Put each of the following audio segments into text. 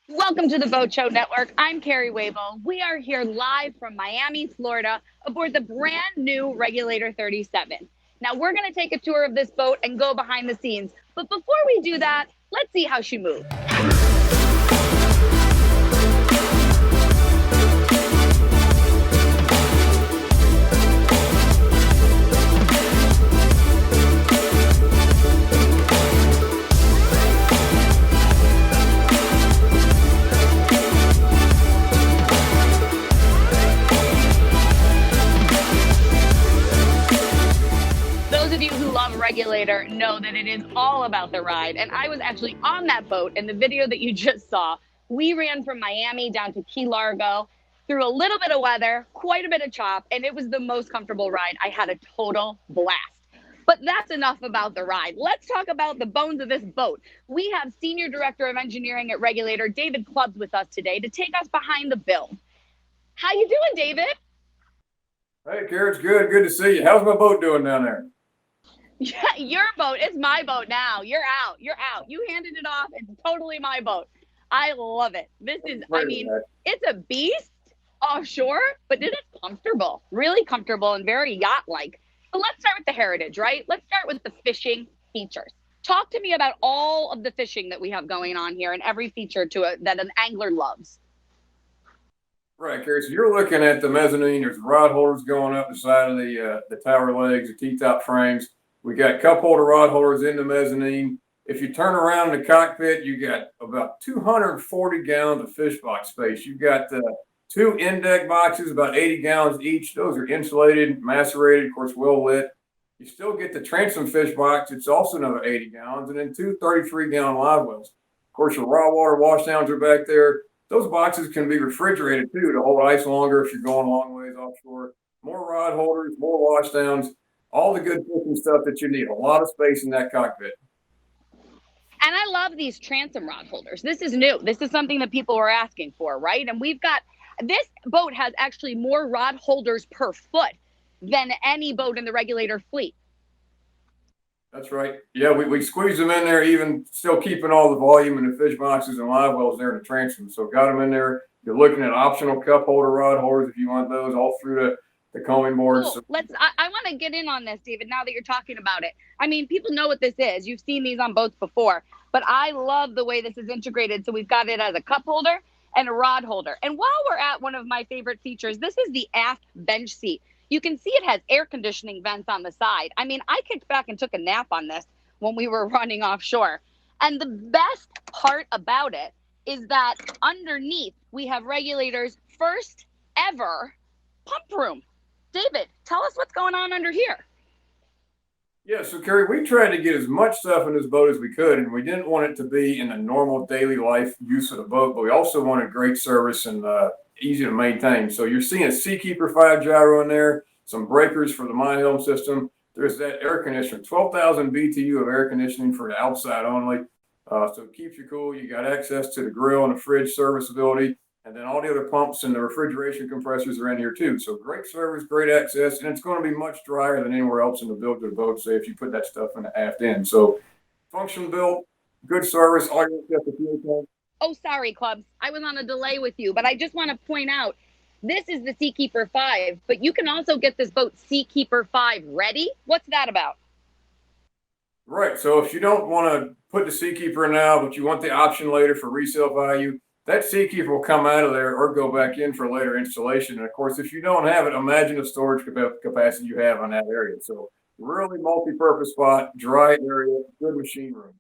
Welcome to the Boat Show Network. I'm Carrie Wabo. We are here live from Miami, Florida, aboard the brand new Regulator 37. Now, we're going to take a tour of this boat and go behind the scenes. But before we do that, let's see how she moves. Those of you who love Regulator know that it is all about the ride. And I was actually on that boat in the video that you just saw. We ran from Miami down to Key Largo through a little bit of weather, quite a bit of chop, and it was the most comfortable ride. I had a total blast. But that's enough about the ride. Let's talk about the bones of this boat. We have Senior Director of Engineering at Regulator, David Clubbs, with us today to take us behind the build. How you doing, David? Hey, Carrie, it's good. Good to see you. How's my boat doing down there? Yeah, your boat. It's my boat now. You're out. You're out. You handed it off. It's totally my boat. I love it. This is, I mean, it's a beast offshore, but it is comfortable, really comfortable and very yacht-like. So let's start with the heritage, right? Let's start with the fishing features. Talk to me about all of the fishing that we have going on here and every feature that an angler loves. Right, Carrie. So you're looking at the mezzanine. There's rod holders going up the side of the tower legs, the T-top frames. We got cup holder rod holders in the mezzanine. If you turn around in the cockpit, you got about 240 gallons of fish box space. You've got two in-deck boxes, about 80 gallons each. Those are insulated, macerated, of course, well lit. You still get the transom fish box. It's also another 80 gallons, and then two 33-gallon live wells. Of course, your raw water washdowns are back there. Those boxes can be refrigerated too to hold ice longer if you're going a long ways offshore. More rod holders, more washdowns. All the good fishing stuff that you need. A lot of space in that cockpit. And I love these transom rod holders. This is new. This is something that people were asking for, right? And we've got, this boat has actually more rod holders per foot than any boat in the Regulator fleet. That's right. Yeah, we squeeze them in there, even still keeping all the volume in the fish boxes and live wells there in the transom. So got them in there. You're looking at optional cup holder rod holders if you want those, all through the combing boards. Cool. I want to get in on this, David, now that you're talking about it. I mean, people know what this is. You've seen these on boats before, but I love the way this is integrated. So we've got it as a cup holder and a rod holder. And while we're at one of my favorite features, this is the aft bench seat. You can see it has air conditioning vents on the side. I mean, I kicked back and took a nap on this when we were running offshore. And the best part about it is that underneath we have Regulator's first ever pump room. David, tell us what's going on under here. Yeah, so Carrie, we tried to get as much stuff in this boat as we could, and we didn't want it to be in the normal daily life use of the boat, but we also wanted great service and easy to maintain. So you're seeing a SEAKEEPERO 5 gyro in there, some breakers for the MYHELM system. There's that air conditioner, 12,000 BTU of air conditioning for the outside only. So it keeps you cool. You got access to the grill and the fridge serviceability. And then all the other pumps and the refrigeration compressors are in here too. So great service, great access, and it's going to be much drier than anywhere else in the build of the boat, say, if you put that stuff in the aft end. So function built, good service, all you have to fuel tank. Oh, sorry, Clubs. I was on a delay with you, but I just want to point out, this is the SEAKEEPERO 5, but you can also get this boat SEAKEEPERO 5 ready. What's that about? Right. So if you don't want to put the SEAKEEPERO now, but you want the option later for resale value, that SEAKEEPERO will come out of there or go back in for later installation. And of course, if you don't have it, imagine the storage capacity you have on that area. So really multi-purpose spot, dry area, good machine room.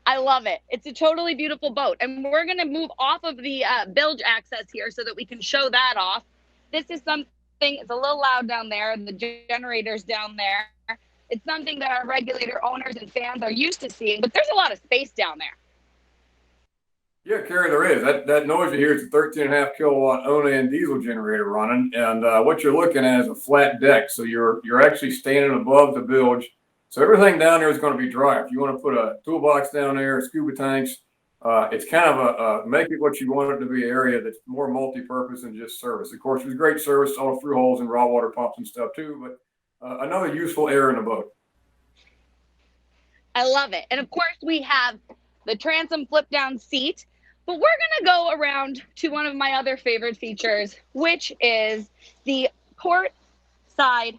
I love it. It's a totally beautiful boat. And we're going to move off of the bilge access here so that we can show that off. This is something, it's a little loud down there. The generator's down there. It's something that our Regulator owners and fans are used to seeing, but there's a lot of space down there. Yeah, Carrie, there is. That noise you hear is a 13.5 kilowatt Onan diesel generator running. And what you're looking at is a flat deck. So you're actually standing above the bilge. So everything down there is going to be dry. If you want to put a toolbox down there, scuba tanks, it's kind of make it what you want it to be, an area that's more multi-purpose than just service. Of course, there's great service all through holes and raw water pumps and stuff too, but another useful area in the boat. I love it. And of course we have the transom flip down seat. But we're going to go around to one of my other favorite features, which is the port side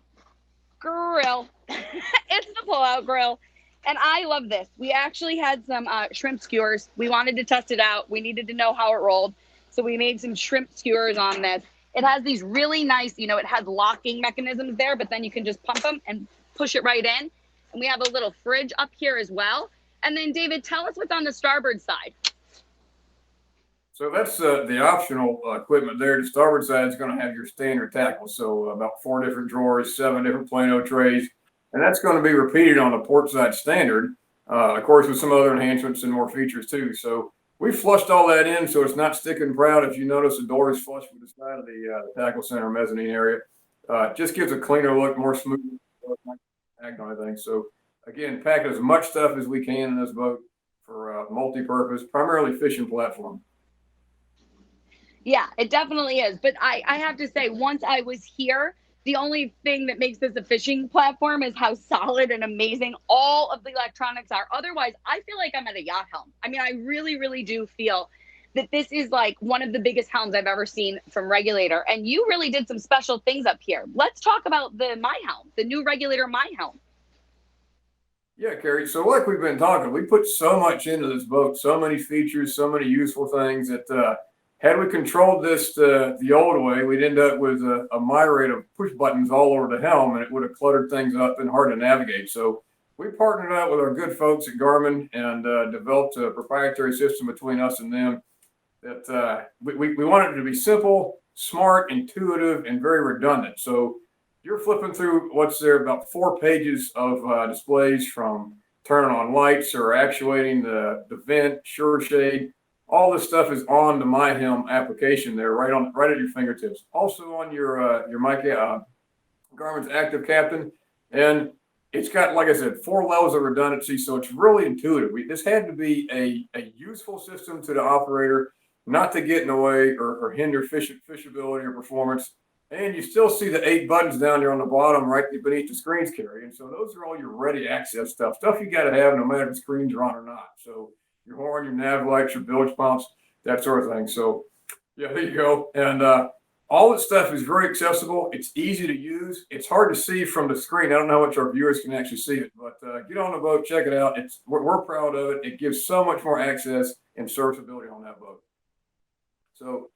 grill. It's the pull-out grill. And I love this. We actually had some shrimp skewers. We wanted to test it out. We needed to know how it rolled. So we made some shrimp skewers on this. It has these really nice, you know, it has locking mechanisms there, but then you can just pump them and push it right in. And we have a little fridge up here as well. And then, David, tell us what's on the starboard side. So that's the optional equipment there. The starboard side is going to have your standard tackle. So about 4 different drawers, 7 different Plano trays. And that's going to be repeated on the port side standard, of course, with some other enhancements and more features too. So we flushed all that in so it's not sticking proud. If you notice, the door is flush with the side of the tackle center mezzanine area. Just gives a cleaner look, more smooth, tagged on everything. So again, pack as much stuff as we can in this boat for multi-purpose, primarily fishing platform. Yeah, it definitely is. But I have to say, once I was here, the only thing that makes this a fishing platform is how solid and amazing all of the electronics are. Otherwise, I feel like I'm at a yacht helm. I mean, I really, really do feel that this is like one of the biggest helms I've ever seen from Regulator. And you really did some special things up here. Let's talk about the MYHELM, the new Regulator MYHELM. Yeah, Carrie. So like we've been talking, we put so much into this boat, so many features, so many useful things that had we controlled this the old way, we'd end up with a myriad of push buttons all over the helm, and it would have cluttered things up and hard to navigate. So we partnered up with our good folks at Garmin and developed a proprietary system between us and them that we wanted it to be simple, smart, intuitive, and very redundant. So you're flipping through what's there, about 4 pages of displays, from turning on lights or actuating the vent, shore shade. All this stuff is on the MYHELM application there, right at your fingertips. Also on your Garmin's Active Captain, and it's got, like I said, 4 levels of redundancy, so it's really intuitive. This had to be a useful system to the operator, not to get in the way or hinder fishability or performance. And you still see the 8 buttons down there on the bottom, right beneath the screens, Carrie. And so those are all your ready access stuff you got to have no matter if the screens are on or not. So your horn, your nav lights, your bilge pumps, that sort of thing. So yeah, there you go. And all that stuff is very accessible. It's easy to use. It's hard to see from the screen. I don't know how much our viewers can actually see it, but get on the boat, check it out. We're proud of it. It gives so much more access and serviceability on that boat. So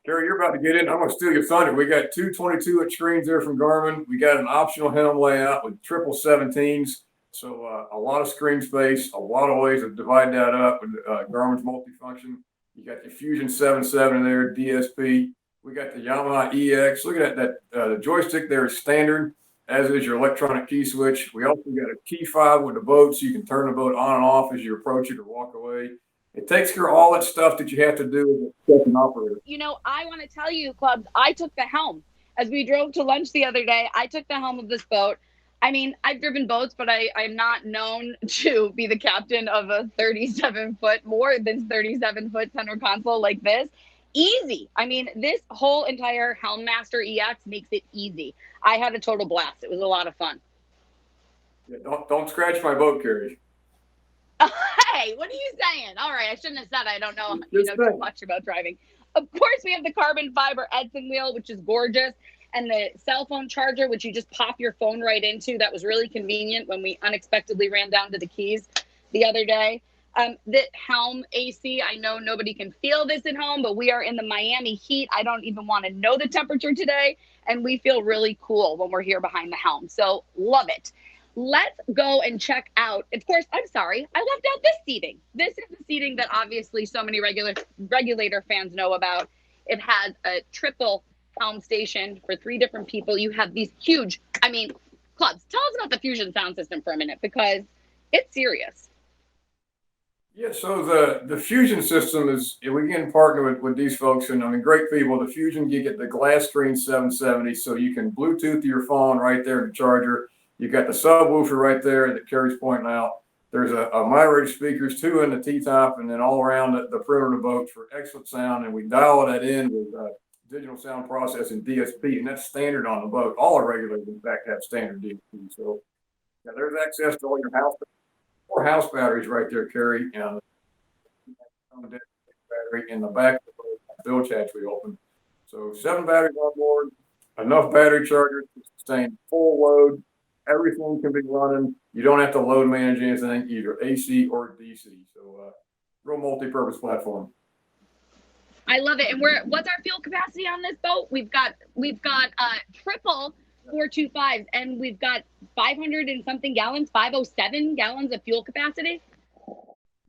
Carrie, you're about to get in. I'm going to steal your thunder. We got 2 22-inch screens there from Garmin. We got an optional helm layout with triple 17s. So a lot of screen space, a lot of ways to divide that up with Garmin's multifunction. You got the Fusion 7.7 in there, DSP. We got the Yamaha EX. Look at that. The joystick there is standard, as is your electronic key switch. We also got a key fob with the boat, so you can turn the boat on and off as you approach it or walk away. It takes care of all that stuff that you have to do as a second operator. You know, I want to tell you, Clubs, I took the helm. As we drove to lunch the other day, I took the helm of this boat. I mean, I've driven boats, but I'm not known to be the captain of a 37-foot, more than 37-foot center console like this. Easy. I mean, this whole entire Helm Master EX makes it easy. I had a total blast. It was a lot of fun. Yeah, don't scratch my boat, Carrie. Hey, what are you saying? All right, I shouldn't have said I don't know, too much about driving. Of course, we have the carbon fiber Edson wheel, which is gorgeous, and the cell phone charger, which you just pop your phone right into. That was really convenient when we unexpectedly ran down to the Keys the other day. The Helm AC, I know nobody can feel this at home, but we are in the Miami heat. I don't even want to know the temperature today, and we feel really cool when we're here behind the helm. So love it. Let's go and check out. Of course, I'm sorry, I left out this seating. This is the seating that obviously so many Regulator fans know about. It has a triple helm station for 3 different people. You have these huge, Clubs, tell us about the Fusion sound system for a minute, because it's serious. Yeah, so the Fusion system is, we can partner with these folks, and great people. The Fusion, you get the glass screen 770, so you can Bluetooth your phone right there, the charger. You got the subwoofer right there that Carrie's pointing out. There's a myriad speakers, 2 in the T-top, and then all around the perimeter of the boat for excellent sound. And we dial that in with digital sound processing, DSP, and that's standard on the boat. All our Regulators, in fact, have standard DSP. So yeah, there's access to all your house batteries right there, Carrie. And battery in the back of the bilge hatch we opened. So 7 batteries on board, enough battery chargers to sustain full load. Everything can be running. You don't have to load manage anything, either AC or DC. So real multi-purpose platform. I love it. And what's our fuel capacity on this boat? We've got triple 425s, and we've got 500 and something gallons, 507 gallons of fuel capacity.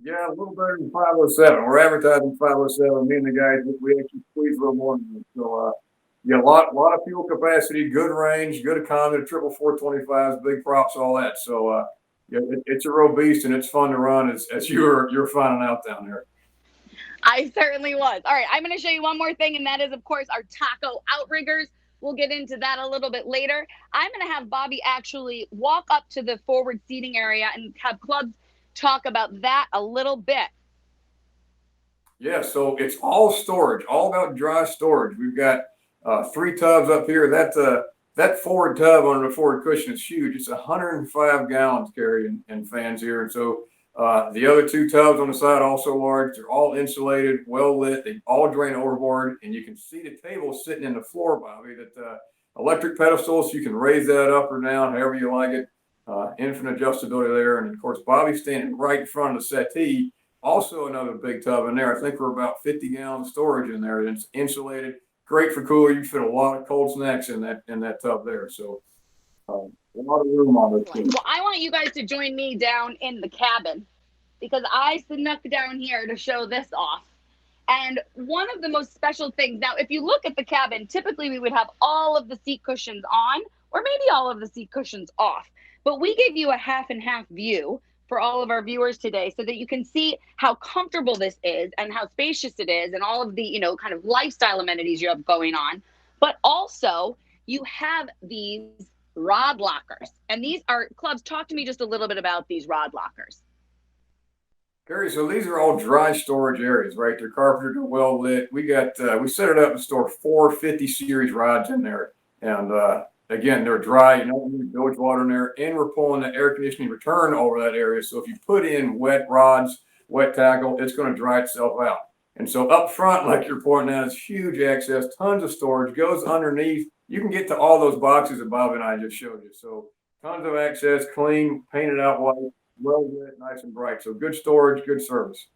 Yeah, a little better than 507. We're advertising 507. Me and the guys, we actually squeeze a little more. So yeah, a lot of fuel capacity, good range, good economy, triple 425s, big props, all that. So yeah, it's a real beast, and it's fun to run as you're finding out down there. I certainly was. All right, I'm going to show you one more thing, and that is, of course, our taco outriggers. We'll get into that a little bit later. I'm going to have Bobby actually walk up to the forward seating area and have Clubs talk about that a little bit. Yeah, so it's all storage, all about dry storage. We've got 3 tubs up here. That forward tub under the forward cushion is huge. It's 105 gallons carrying and fans here. And so the other 2 tubs on the side also large. They're all insulated, well lit. They all drain overboard, and you can see the table sitting in the floor, Bobby. That electric pedestal, so you can raise that up or down, however you like it. Infinite adjustability there, and of course, Bobby's standing right in front of the settee. Also, another big tub in there. I think we're about 50 gallons of storage in there. It's insulated, great for cooler. You can fit a lot of cold snacks in that tub there. So. A lot of room on this thing. Well, I want you guys to join me down in the cabin because I snuck down here to show this off. And one of the most special things, now, if you look at the cabin, typically we would have all of the seat cushions on, or maybe all of the seat cushions off. But we gave you a half and half view for all of our viewers today so that you can see how comfortable this is and how spacious it is and all of the, kind of lifestyle amenities you have going on. But also, you have these rod lockers, and these are Clubs. Talk to me just a little bit about these rod lockers. Carrie, so these are all dry storage areas, right? They're carpeted, they're well lit. We set it up and store 4 50 series rods in there, and again, they're dry. You don't need bilge water in there, and we're pulling the air conditioning return over that area. So if you put in wet rods, wet tackle, it's going to dry itself out. And so up front, like you're pointing out, is huge access, tons of storage, goes underneath. You can get to all those boxes that Bob and I just showed you. So tons of access, clean, painted out white, well lit, nice and bright. So good storage, good service.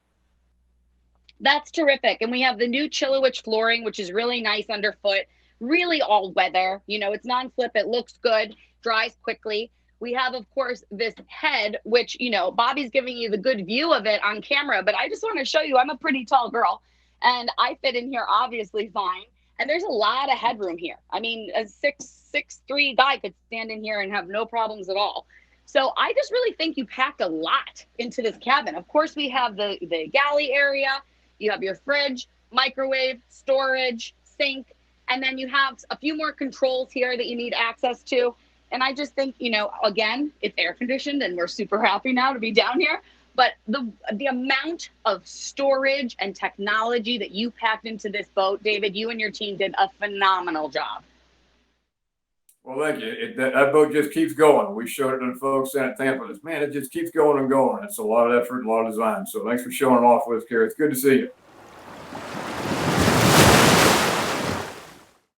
That's terrific. And we have the new CHILEWICH flooring, which is really nice underfoot, really all weather. It's non-slip, it looks good, dries quickly. We have, of course, this head, which, Bobby's giving you the good view of it on camera, but I just want to show you, I'm a pretty tall girl, and I fit in here obviously fine. And there's a lot of headroom here. I mean, a 6'3" guy could stand in here and have no problems at all. So I just really think you packed a lot into this cabin. Of course, we have the galley area. You have your fridge, microwave, storage, sink, and then you have a few more controls here that you need access to. And I just think, again, it's air conditioned, and we're super happy now to be down here. But the amount of storage and technology that you packed into this boat, David, you and your team did a phenomenal job. Well, thank you. That boat just keeps going. We showed it to the folks down at Tampa. Man, it just keeps going and going. It's a lot of effort, a lot of design. So thanks for showing it off with us, Carrie. It's good to see you.